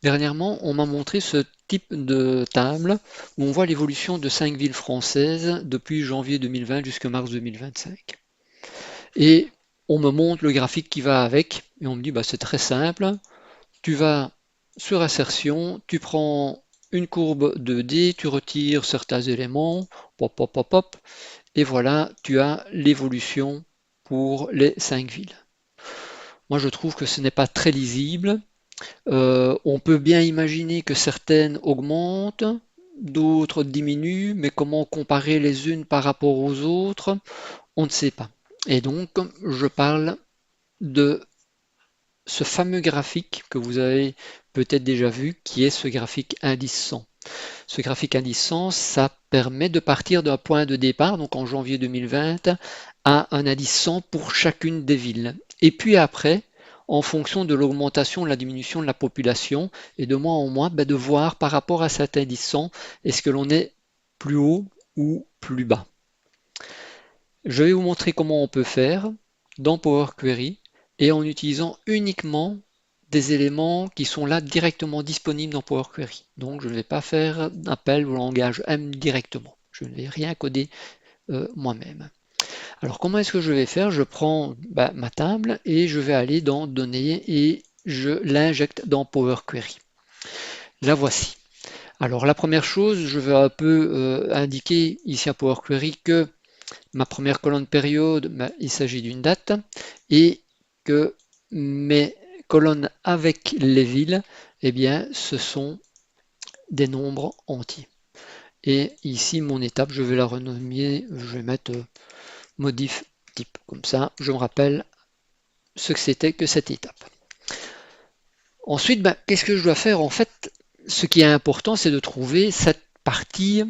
Dernièrement, on m'a montré ce type de table où on voit l'évolution de 5 villes françaises depuis janvier 2020 jusqu'à mars 2025. Et on me montre le graphique qui va avec et on me dit bah, c'est très simple. Tu vas sur insertion, tu prends une courbe 2D, tu retires certains éléments, pop, pop, pop, pop, et voilà, tu as l'évolution pour les 5 villes. Moi, je trouve que ce n'est pas très lisible. On peut bien imaginer que certaines augmentent, d'autres diminuent, mais comment comparer les unes par rapport aux autres, on ne sait pas. Et donc, je parle de ce fameux graphique que vous avez peut-être déjà vu, qui est ce graphique indice 100. Ce graphique indice 100, ça permet de partir d'un point de départ, donc en janvier 2020, à un indice 100 pour chacune des villes. Et puis après, en fonction de l'augmentation, de la diminution de la population, et de mois en mois, de voir par rapport à cet indice 100, est-ce que l'on est plus haut ou plus bas. Je vais vous montrer comment on peut faire dans Power Query et en utilisant uniquement des éléments qui sont là directement disponibles dans Power Query. Donc je ne vais pas faire d'appel au langage M directement. Je ne vais rien coder moi-même. Alors comment est-ce que je vais faire? Je prends ma table et je vais aller dans Données et je l'injecte dans Power Query. La voici. Alors la première chose, je vais un peu indiquer ici à Power Query que ma première colonne période, il s'agit d'une date, et que mes colonnes avec les villes, eh bien, ce sont des nombres entiers. Et ici, mon étape, je vais la renommer, je vais mettre modif type. Comme ça, je me rappelle ce que c'était que cette étape. Ensuite, qu'est-ce que je dois faire? En fait, ce qui est important, c'est de trouver cette partie,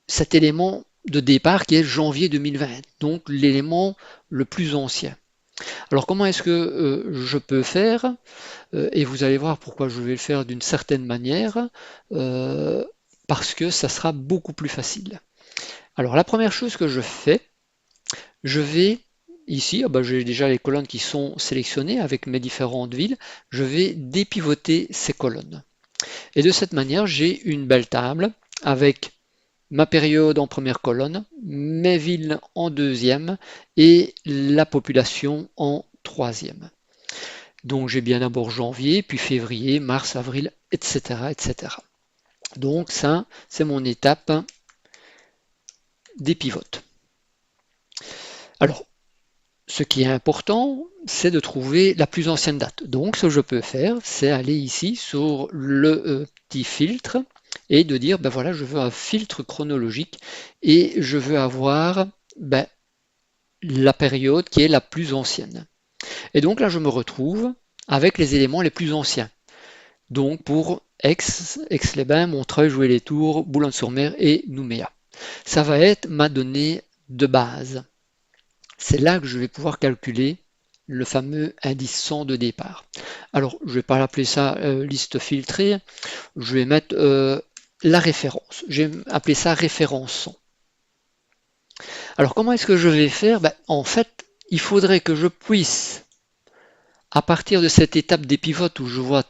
cet élément de départ qui est janvier 2020, donc l'élément le plus ancien. Alors comment est-ce que je peux faire? Et vous allez voir pourquoi je vais le faire d'une certaine manière, parce que ça sera beaucoup plus facile. Alors la première chose que je fais, je vais ici, j'ai déjà les colonnes qui sont sélectionnées avec mes différentes villes, je vais dépivoter ces colonnes. Et de cette manière, j'ai une belle table avec ma période en première colonne, mes villes en deuxième et la population en troisième. Donc j'ai bien d'abord janvier, puis février, mars, avril, etc., etc. Donc ça, c'est mon étape des pivotes. Alors, ce qui est important, c'est de trouver la plus ancienne date. Donc ce que je peux faire, c'est aller ici sur le petit filtre et de dire, voilà, je veux un filtre chronologique et je veux avoir la période qui est la plus ancienne. Et donc là, je me retrouve avec les éléments les plus anciens. Donc pour Aix, Aix-les-Bains, Montreuil, Joué-les-Tours, Boulogne-sur-Mer et Nouméa. Ça va être ma donnée de base. C'est là que je vais pouvoir calculer le fameux indice 100 de départ. Alors, je ne vais pas l'appeler ça liste filtrée, je vais mettre la référence. Je vais appeler ça référence 100. Alors, comment est-ce que je vais faire? En fait, il faudrait que je puisse, à partir de cette étape des pivotes où je vois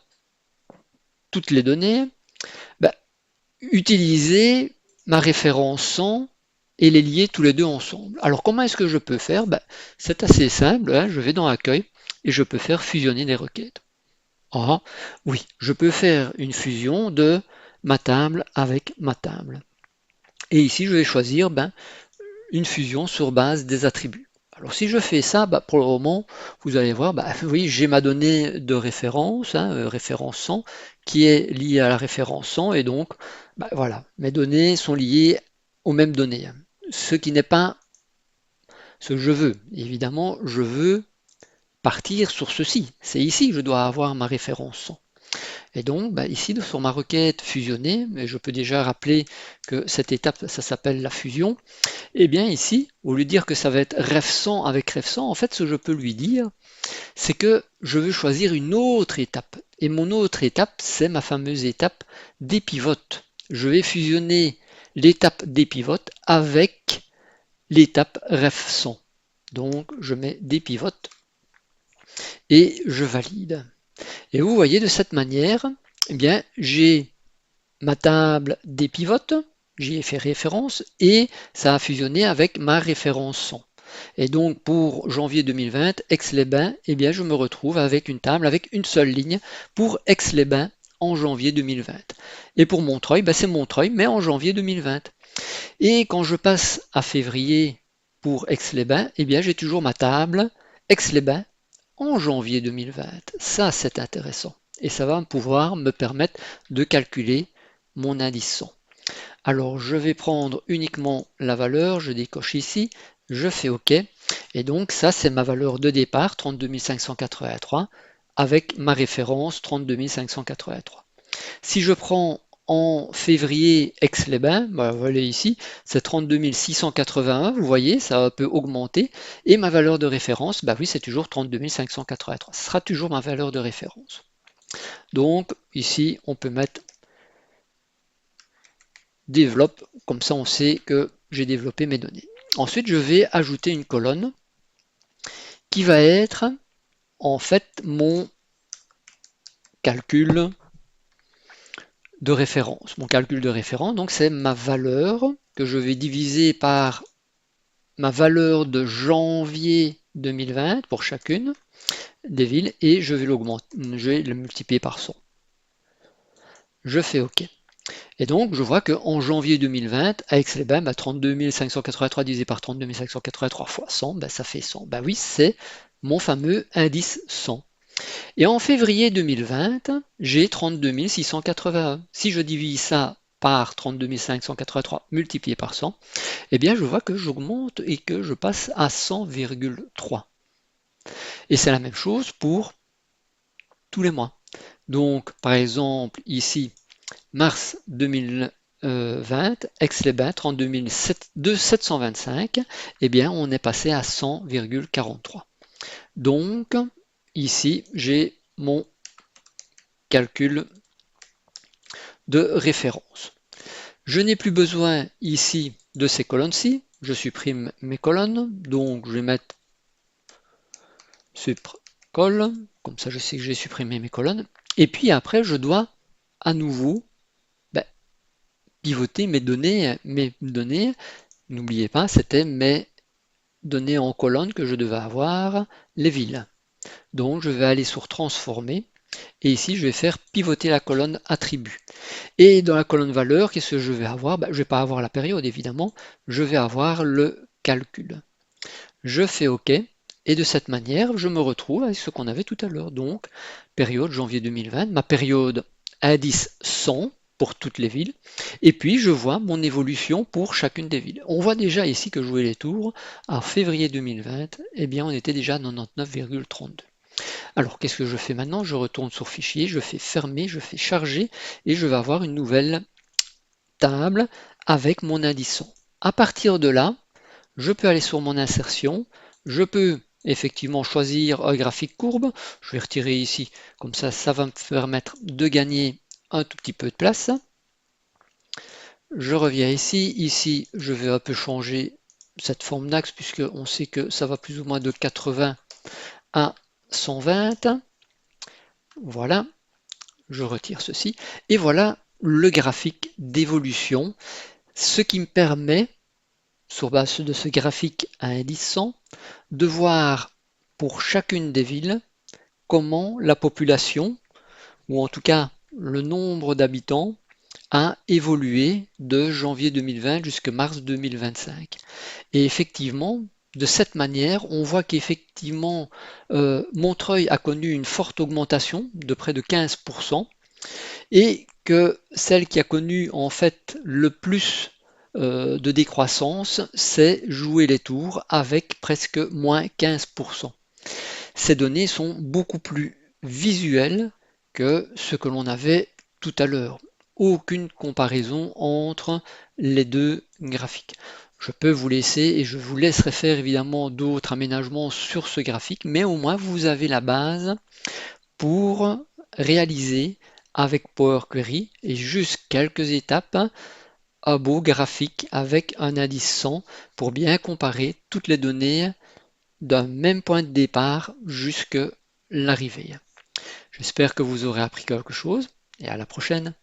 toutes les données, utiliser ma référence 100 et les lier tous les deux ensemble. Alors comment est-ce que je peux faire? C'est assez simple, hein, je vais dans Accueil et je peux faire fusionner des requêtes. Ah oui, je peux faire une fusion de ma table avec ma table. Et ici, je vais choisir une fusion sur base des attributs. Alors si je fais ça, pour le moment, vous allez voir, oui, j'ai ma donnée de référence, hein, référence 100, qui est liée à la référence 100, et donc, voilà, mes données sont liées aux mêmes données. Ce qui n'est pas ce que je veux. Évidemment, je veux partir sur ceci. C'est ici que je dois avoir ma référence 100. Et donc, ici, sur ma requête fusionnée, mais je peux déjà rappeler que cette étape, ça s'appelle la fusion. Et bien ici, au lieu de dire que ça va être ref100 avec ref100, en fait, ce que je peux lui dire, c'est que je veux choisir une autre étape. Et mon autre étape, c'est ma fameuse étape des pivotes. Je vais fusionner l'étape des pivotes avec l'étape ref100. Donc, je mets des pivotes et je valide. Et vous voyez, de cette manière, eh bien, j'ai ma table des pivotes, j'y ai fait référence, et ça a fusionné avec ma référence 100. Et donc pour janvier 2020, Aix-les-Bains, eh bien je me retrouve avec une table avec une seule ligne pour Aix-les-Bains en janvier 2020. Et pour Montreuil, ben c'est Montreuil, mais en janvier 2020. Et quand je passe à février pour Aix-les-Bains, eh bien j'ai toujours ma table Aix-les-Bains en janvier 2020. Ça, c'est intéressant. Et ça va pouvoir me permettre de calculer mon indice 100. Alors, je vais prendre uniquement la valeur, je décoche ici, je fais OK. Et donc, ça, c'est ma valeur de départ, 32 583, avec ma référence, 32 583. Si je prends en février Aix-les-Bains, bah, voilà ici, c'est 32 681, vous voyez, ça peut augmenter. Et ma valeur de référence, bah oui, c'est toujours 32 583. Ce sera toujours ma valeur de référence. Donc ici, on peut mettre développe, comme ça on sait que j'ai développé mes données. Ensuite, je vais ajouter une colonne qui va être en fait mon calcul de référence. Mon calcul de référence, donc c'est ma valeur que je vais diviser par ma valeur de janvier 2020 pour chacune des villes et je vais l'augmenter, je vais le multiplier par 100. Je fais OK. Et donc, je vois qu'en janvier 2020, à Aix-les-Bains, 32 583 divisé par 32 583 fois 100, ça fait 100. Oui, c'est mon fameux indice 100. Et en février 2020, j'ai 32 681. Si je divise ça par 32 583 multiplié par 100, eh bien, je vois que j'augmente et que je passe à 100,3. Et c'est la même chose pour tous les mois. Donc, par exemple, ici, mars 2020, Aix-les-Bains, 32 725, eh bien, on est passé à 100,43. Donc, ici, j'ai mon calcul de référence. Je n'ai plus besoin ici de ces colonnes-ci. Je supprime mes colonnes. Donc, je vais mettre col, comme ça je sais que j'ai supprimé mes colonnes. Et puis après, je dois à nouveau pivoter mes données. N'oubliez pas, c'était mes données en colonne que je devais avoir, les villes. Donc je vais aller sur transformer et ici je vais faire pivoter la colonne attribut. Et dans la colonne valeur, qu'est-ce que je vais avoir? Je ne vais pas avoir la période évidemment, je vais avoir le calcul. Je fais OK et de cette manière je me retrouve avec ce qu'on avait tout à l'heure. Donc période janvier 2020, ma période indice 100 pour toutes les villes. Et puis, je vois mon évolution pour chacune des villes. On voit déjà ici que jouer les tours, en février 2020, eh bien, on était déjà à 99,32. Alors, qu'est-ce que je fais maintenant? Je retourne sur Fichier, je fais Fermer, je fais Charger, et je vais avoir une nouvelle table avec mon indice 100. À partir de là, je peux aller sur mon insertion, je peux effectivement choisir un graphique courbe, je vais retirer ici, comme ça va me permettre de gagner un tout petit peu de place. Je reviens ici, je vais un peu changer cette forme d'axe puisque on sait que ça va plus ou moins de 80 à 120. Voilà, je retire ceci. Et voilà le graphique d'évolution, ce qui me permet, sur base de ce graphique à indice 100, de voir pour chacune des villes comment la population, ou en tout cas le nombre d'habitants, a évolué de janvier 2020 jusqu'à mars 2025. Et effectivement, de cette manière, on voit qu'effectivement, Montreuil a connu une forte augmentation de près de 15% et que celle qui a connu en fait le plus de décroissance, c'est Jouer les Tours avec presque moins 15%. Ces données sont beaucoup plus visuelles que ce que l'on avait tout à l'heure. Aucune comparaison entre les deux graphiques. Je peux vous laisser et je vous laisserai faire évidemment d'autres aménagements sur ce graphique, mais au moins vous avez la base pour réaliser avec Power Query et juste quelques étapes un beau graphique avec un indice 100 pour bien comparer toutes les données d'un même point de départ jusqu'à l'arrivée. J'espère que vous aurez appris quelque chose et à la prochaine.